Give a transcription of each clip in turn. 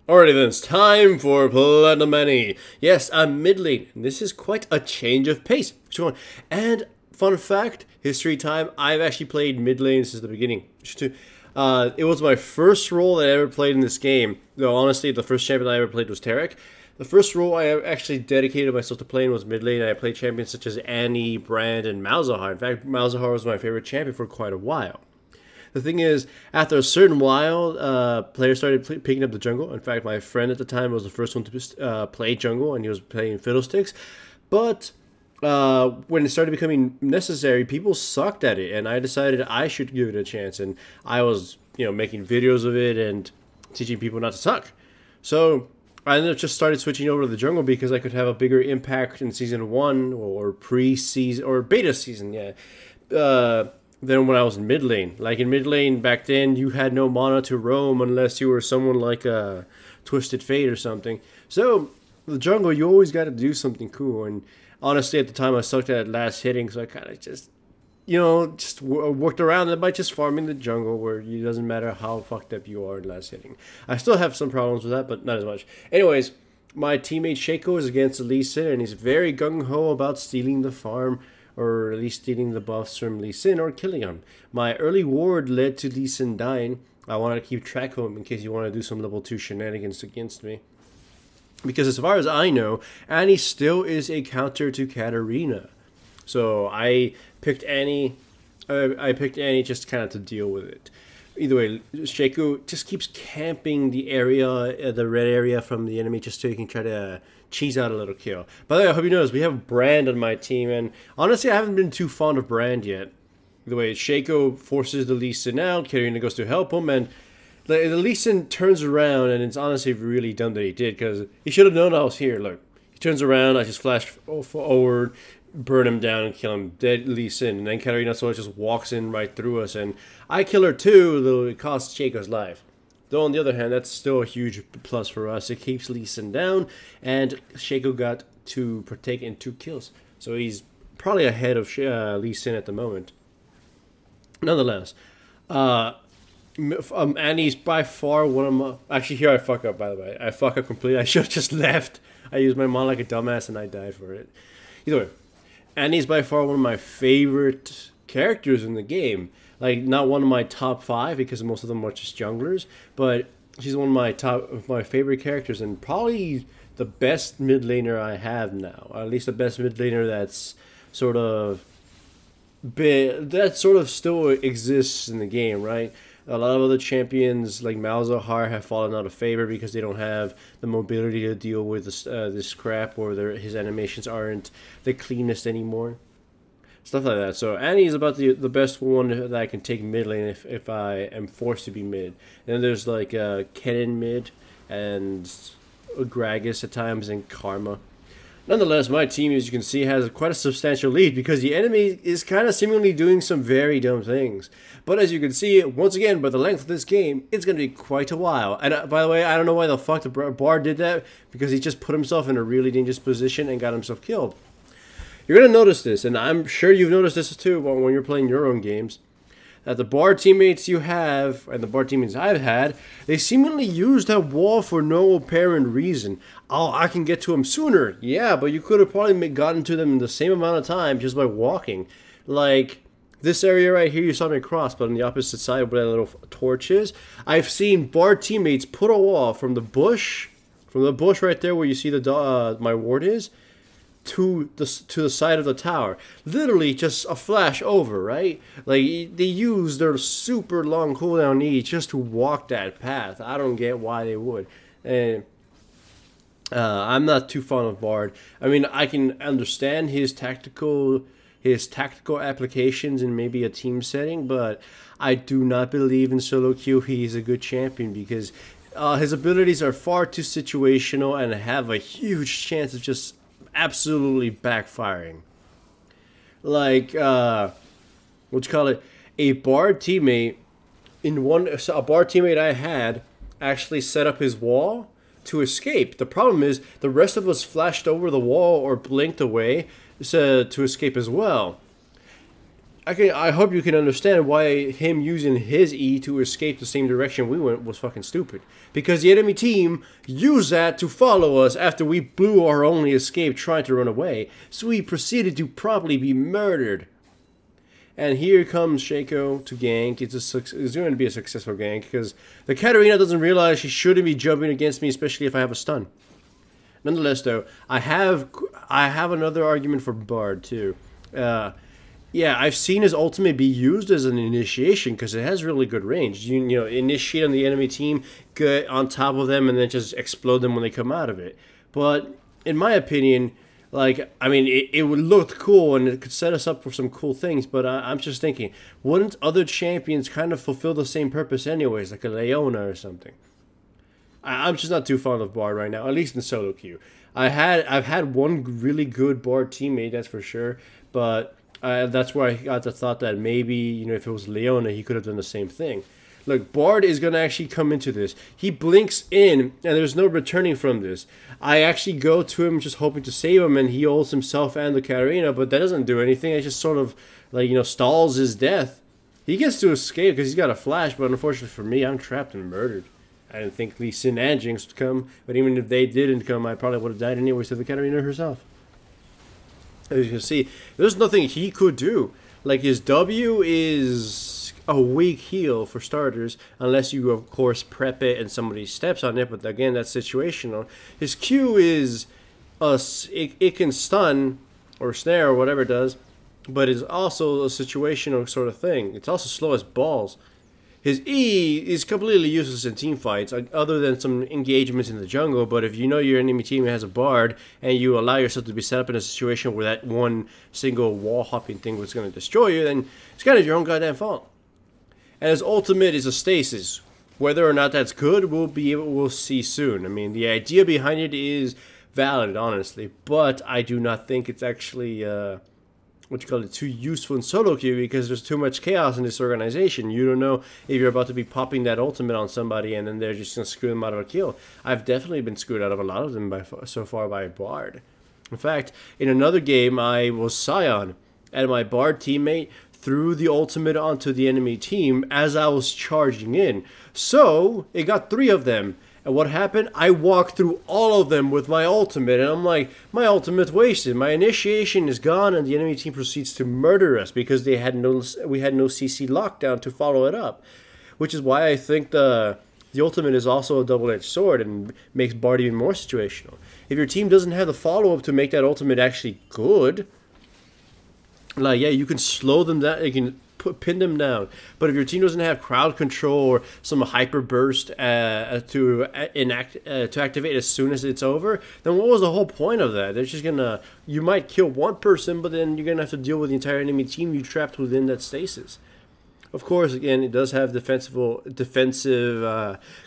Alrighty then, it's time for Platinum Many. Yes, I'm mid lane, and this is quite a change of pace. And fun fact, history time, I've actually played mid lane since the beginning. It was my first role that I ever played in this game. Though honestly, the first champion I ever played was Tarek. The first role I actually dedicated myself to playing was mid lane. I played champions such as Annie, Brand, and Malzahar. In fact, Malzahar was my favorite champion for quite a while. The thing is, after a certain while, players started picking up the jungle. In fact, my friend at the time was the first one to play jungle, and he was playing fiddlesticks. But when it started becoming necessary, people sucked at it, and I decided I should give it a chance. And I was, making videos of it and teaching people not to suck. So I ended up just started switching over to the jungle because I could have a bigger impact in season 1 or pre-season or beta season, than when I was in mid lane. Like in mid lane back then, you had no mana to roam unless you were someone like a Twisted Fate or something. So the jungle, you always got to do something cool. And honestly, at the time, I sucked at last hitting, so I kind of just, worked around it by just farming the jungle, where it doesn't matter how fucked up you are in last hitting. I still have some problems with that, but not as much. Anyways, my teammate Shaco is against Lee Sin, and he's very gung-ho about stealing the farm, or at least stealing the buffs from Lee Sin or killing him. My early ward led to Lee Sin dying. I wanted to keep track of him in case you want to do some level 2 shenanigans against me. Because as far as I know, Annie still is a counter to Katarina. So I picked Annie. I picked Annie just kind of to deal with it. Either way, Shaco just keeps camping the area, the red area from the enemy, just so he can try to cheese out a little kill. By the way, I hope you notice we have Brand on my team, and honestly, I haven't been too fond of Brand yet. Either way, Shaco forces the Lee Sin out, Katarina goes to help him, and the Lee Sin turns around, and it's honestly really dumb that he did, because he should have known I was here. Look, he turns around, I just flash forward, burn him down and kill him, dead Lee Sin, and then Katarina sort of just walks in right through us, and I kill her too, though it costs Shaco's life. Though on the other hand, that's still a huge plus for us. It keeps Lee Sin down, and Shaco got to partake in 2 kills, so he's probably ahead of Lee Sin at the moment. Nonetheless, Annie's by far one of my... Actually, here I fuck up, by the way. I fuck up completely. I should have just left. I used my mon like a dumbass, and I died for it. Either way, Annie's by far one of my favorite characters in the game. Like, not one of my top 5, because most of them are just junglers, but she's one of my favorite characters, and probably the best mid laner I have now. Or at least the best mid laner that's sort of still exists in the game, right? A lot of other champions like Malzahar have fallen out of favor because they don't have the mobility to deal with this crap, or his animations aren't the cleanest anymore. Stuff like that. So Annie is about the best one that I can take mid lane if I am forced to be mid. And then there's like Kennen mid, and Gragas at times, and Karma. Nonetheless, my team, as you can see, has quite a substantial lead because the enemy is kind of seemingly doing some very dumb things. But as you can see, once again, by the length of this game, it's going to be quite a while. And by the way, I don't know why the fuck the Bard did that, because he just put himself in a really dangerous position and got himself killed. You're going to notice this, and I'm sure you've noticed this too when you're playing your own games, that the Bard teammates you have, and the Bard teammates I've had, they seemingly use that wall for no apparent reason. Oh, I can get to them sooner. Yeah, but you could have probably gotten to them in the same amount of time just by walking. Like, this area right here, you saw me cross, but on the opposite side where that little torch is, I've seen Bard teammates put a wall from the bush right there where you see my ward is, to the side of the tower. Literally just a flash over, right? Like, they use their super long cooldown E just to walk that path. I don't get why they would. And I'm not too fond of Bard. I mean, I can understand his tactical applications in maybe a team setting, but I do not believe in solo queue he's a good champion, because his abilities are far too situational and have a huge chance of just absolutely backfiring. Like, a Bard teammate a Bard teammate I had actually set up his wall to escape. The problem is the rest of us flashed over the wall or blinked away to escape as well. I hope you can understand why him using his E to escape the same direction we went was fucking stupid. Because the enemy team used that to follow us after we blew our only escape trying to run away. So we proceeded to probably be murdered. And here comes Shaco to gank. It's going to be a successful gank because the Katarina doesn't realize she shouldn't be jumping against me, especially if I have a stun. Nonetheless, though, I have another argument for Bard too. Yeah, I've seen his ultimate be used as an initiation because it has really good range. You know, initiate on the enemy team, get on top of them, and then just explode them when they come out of it. But in my opinion, like, I mean, it would look cool and it could set us up for some cool things. But I'm just thinking, wouldn't other champions kind of fulfill the same purpose anyways, like a Leona or something? I'm just not too fond of Bard right now, at least in solo queue. I've had one really good Bard teammate, that's for sure, but that's where I got the thought that maybe, you know, if it was Leona, he could have done the same thing. Look, Bard is going to actually come into this. He blinks in, and there's no returning from this. I actually go to him just hoping to save him, and he ults himself and the Katarina, but that doesn't do anything. It just sort of, like, you know, stalls his death. He gets to escape because he's got a flash, but unfortunately for me, I'm trapped and murdered. I didn't think Lee Sin and Jinx would come, but even if they didn't come, I probably would have died anyways to the Katarina herself. As you can see, there's nothing he could do. Like, his W is a weak heal for starters, unless you, of course, prep it and somebody steps on it, but again, that's situational. His Q is, it can stun, or snare, or whatever it does, but it's also a situational sort of thing. It's also slow as balls. His E is completely useless in team fights, other than some engagements in the jungle, but if you know your enemy team has a Bard, and you allow yourself to be set up in a situation where that one single wall-hopping thing was going to destroy you, then it's kind of your own goddamn fault. And his ultimate is a stasis. Whether or not that's good, we'll see soon. I mean, the idea behind it is valid, honestly, but I do not think it's actually too useful in solo queue because there's too much chaos in this organization. You don't know if you're about to be popping that ultimate on somebody and then they're just going to screw them out of a kill. I've definitely been screwed out of a lot of them so far by Bard. In fact, in another game I was Scion and my Bard teammate threw the ultimate onto the enemy team as I was charging in. So it got 3 of them. And what happened? I walked through all of them with my ultimate, and I'm like, my ultimate's wasted. My initiation is gone, and the enemy team proceeds to murder us because we had no CC lockdown to follow it up. Which is why I think the ultimate is also a double-edged sword and makes Bard even more situational. If your team doesn't have the follow-up to make that ultimate actually good, like, yeah, you can slow them down, you can pin them down. But if your team doesn't have crowd control or some hyper burst to activate as soon as it's over, then what was the whole point of that? They're just gonna, you might kill one person, but then you're gonna have to deal with the entire enemy team you trapped within that stasis. Of course, again, it does have defensive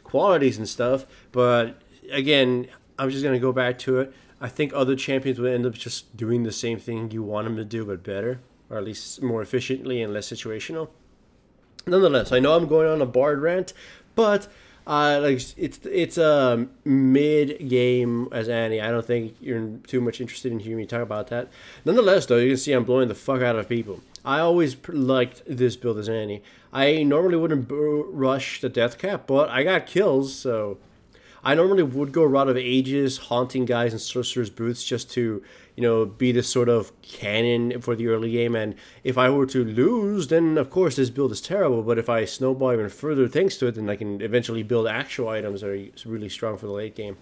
qualities and stuff, but again, I'm just gonna go back to it. I think other champions would end up just doing the same thing you want them to do, but better. Or at least more efficiently and less situational. Nonetheless, I know I'm going on a Bard rant, but like it's a mid-game as Annie. I don't think you're too much interested in hearing me talk about that. Nonetheless, though, you can see I'm blowing the fuck out of people. I always liked this build as Annie. I normally wouldn't rush the death cap, but I got kills, so I normally would go Rod of Ages, haunting guys in Sorcerer's Booths just to, you know, be this sort of cannon for the early game. And if I were to lose, then of course this build is terrible. But if I snowball even further thanks to it, then I can eventually build actual items that are really strong for the late game.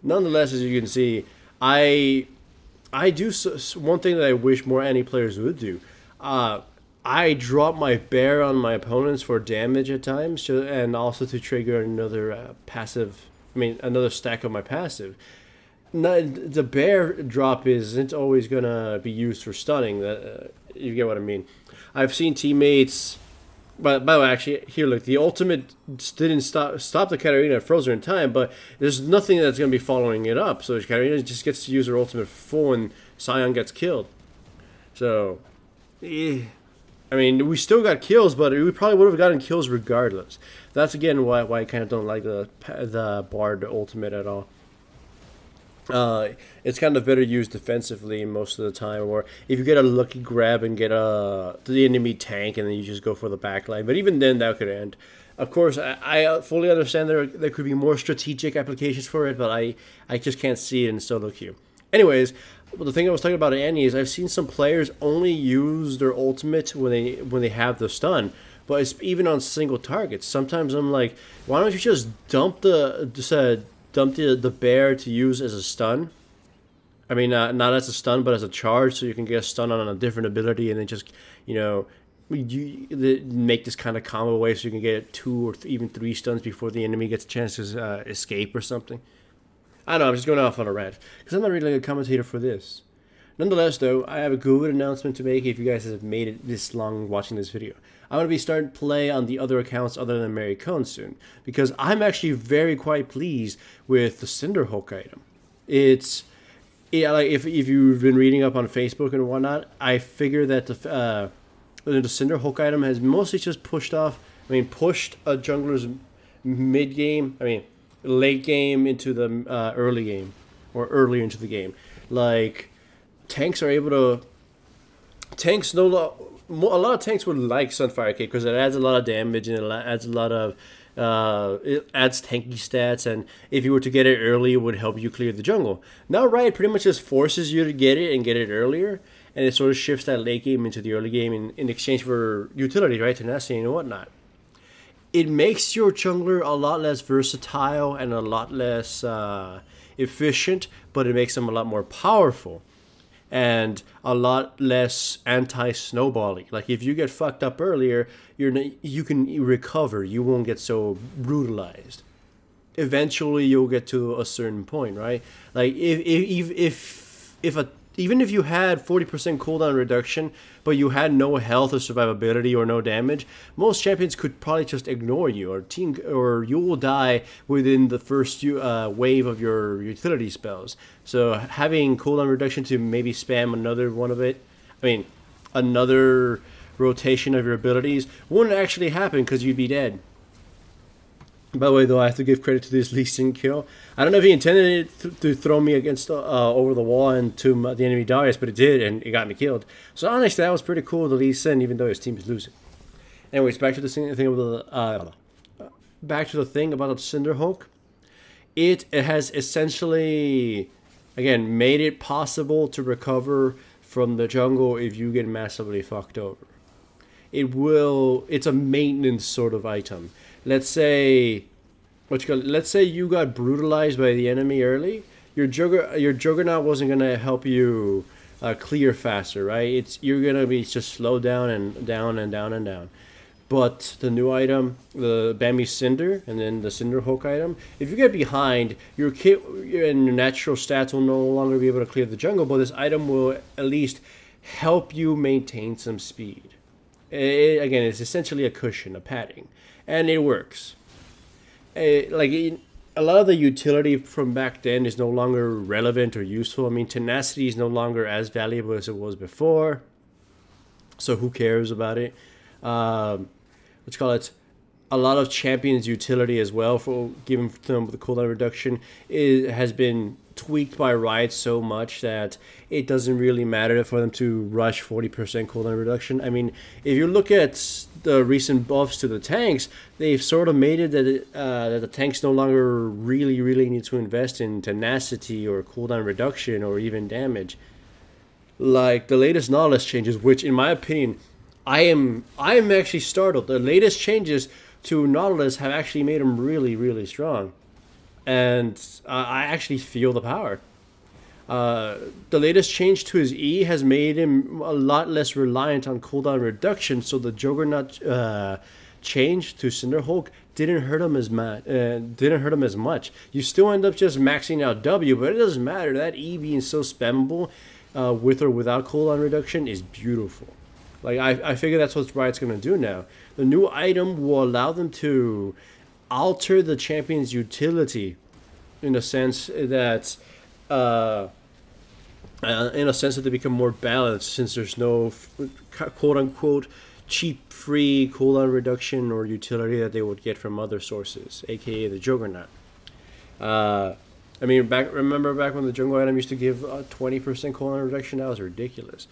Nonetheless, as you can see, I do one thing that I wish more Annie players would do. I drop my bear on my opponents for damage at times, and also to trigger another another stack of my passive. The bear drop isn't always gonna be used for stunning. You get what I mean? I've seen teammates. By the way, actually, here, look, the ultimate didn't stop the Katarina, it froze her in time, but there's nothing that's gonna be following it up. So Katarina just gets to use her ultimate full when Scion gets killed. So, I mean, we still got kills, but we probably would have gotten kills regardless. That's again why I kind of don't like the Bard ultimate at all. It's kind of better used defensively most of the time, or if you get a lucky grab and get the enemy tank, and then you just go for the backline. But even then, that could end. Of course, I fully understand there could be more strategic applications for it, but I just can't see it in solo queue. Anyways, well, the thing I was talking about Annie is I've seen some players only use their ultimate when they have the stun, but it's even on single targets. Sometimes I'm like, why don't you just dump the bear to use as a stun? I mean, not as a stun, but as a charge, so you can get a stun on a different ability, and then just, you know, make this kind of combo way, so you can get 2 or even 3 stuns before the enemy gets a chance to escape or something. I don't know, I'm just going off on a rant, because I'm not really a commentator for this. Nonetheless, though, I have a good announcement to make if you guys have made it this long watching this video. I'm going to be starting to play on the other accounts other than Mary Cohn soon, because I'm actually quite pleased with the Cinderhulk item. Like if you've been reading up on Facebook and whatnot, I figure that the Cinderhulk item has mostly just pushed a jungler's mid game, late game into the early game, or earlier into the game. Like, tanks are able to... a lot of tanks would like Sunfire Kick because it adds a lot of damage, and it adds a lot of... it adds tanky stats, and if you were to get it early, it would help you clear the jungle. Now Riot pretty much just forces you to get it and get it earlier, and it sort of shifts that late game into the early game in exchange for utility, right? Tenacity and whatnot. It makes your jungler a lot less versatile and a lot less efficient, but it makes them a lot more powerful and a lot less anti-snowballing. Like, if you get fucked up earlier, you can recover. You won't get so brutalized. Eventually, you'll get to a certain point, right? Like, even if you had 40% cooldown reduction, but you had no health or survivability or no damage, most champions could probably just ignore you, or you will die within the first wave of your utility spells. So having cooldown reduction to maybe spam another one of it, another rotation of your abilities, wouldn't actually happen because you'd be dead. By the way, though, I have to give credit to this Lee Sin kill. I don't know if he intended it to throw me against over the wall and to the enemy Darius, but it did, and it got me killed. So honestly, that was pretty cool, the Lee Sin, even though his team is losing. Anyways, back to the thing about the Cinderhulk. It has essentially, again, made it possible to recover from the jungle if you get massively fucked over. It's a maintenance sort of item. Let's say you got brutalized by the enemy early. Your Juggernaut wasn't gonna help you clear faster, right? You're gonna be just slowed down and down and down and down. But the new item, the Bambi Cinder, and then the Cinderhulk item, if you get behind, your kit and your natural stats will no longer be able to clear the jungle, but this item will at least help you maintain some speed. Again, it's essentially a cushion, a padding. And it works. A lot of the utility from back then is no longer relevant or useful. Tenacity is no longer as valuable as it was before. So who cares about it? A lot of champions' utility as well, for giving them the cooldown reduction, has been tweaked by Riot so much that it doesn't really matter for them to rush 40% cooldown reduction. If you look at the recent buffs to the tanks, they've sort of made it that the tanks no longer really need to invest in tenacity or cooldown reduction or even damage. Like the latest Nautilus changes, which in my opinion, I am actually startled. The latest changes to Nautilus have actually made him really strong. And I actually feel the power. The latest change to his E has made him a lot less reliant on cooldown reduction, so the Juggernaut change to Cinderhulk didn't hurt him as much. You still end up just maxing out W, but it doesn't matter. That E being so spammable with or without cooldown reduction is beautiful. Like, I figure that's what Riot's going to do now. The new item will allow them to alter the champion's utility in a sense that they become more balanced, since there's no quote-unquote cheap free cooldown reduction or utility that they would get from other sources, aka the Juggernaut. I mean, remember back when the jungle item used to give 20% cooldown reduction? That was ridiculous.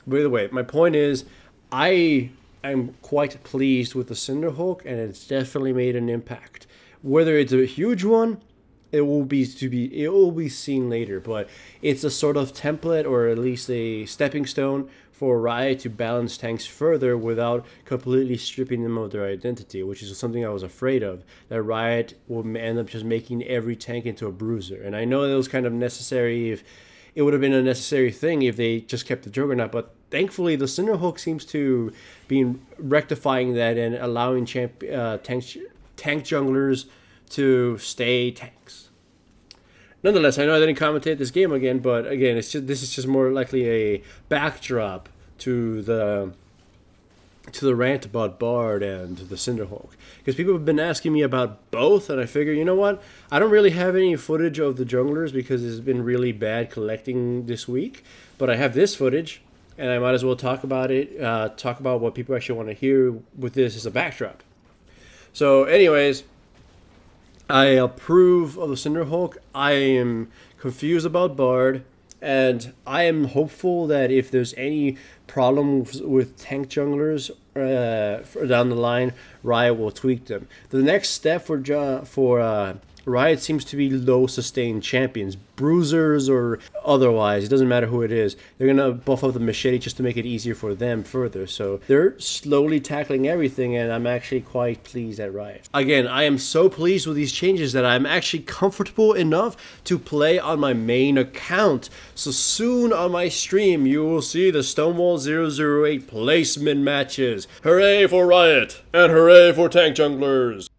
By the way, my point is, I am quite pleased with the Cinderhulk, and it's definitely made an impact. Whether it's a huge one, it will be seen later. But it's a sort of template, or at least a stepping stone for Riot to balance tanks further without completely stripping them of their identity, which is something I was afraid of, that Riot will end up just making every tank into a bruiser. And I know that was kind of necessary, if it would have been a necessary thing if they just kept the Juggernaut, but thankfully the Cinderhulk seems to be rectifying that and allowing tank junglers to stay tanks. Nonetheless, I know I didn't commentate this game again, but again, this is just more likely a backdrop to the rant about Bard and the Cinderhulk, because people have been asking me about both, and I figure, you know what, I don't really have any footage of the junglers because it's been really bad collecting this week, but I have this footage, and I might as well talk about it, talk about what people actually want to hear with this as a backdrop. So anyways, I approve of the Cinderhulk. I am confused about Bard, and I am hopeful that if there's any problem with tank junglers down the line, Riot will tweak them. The next step for Riot seems to be low sustained champions, bruisers or otherwise. It doesn't matter who it is. They're gonna buff up the machete just to make it easier for them further. So they're slowly tackling everything, and I'm actually quite pleased at Riot. Again, I am so pleased with these changes that I'm actually comfortable enough to play on my main account. So soon on my stream, you will see the Stonewall 008 placement matches. Hooray for Riot, and hooray for tank junglers!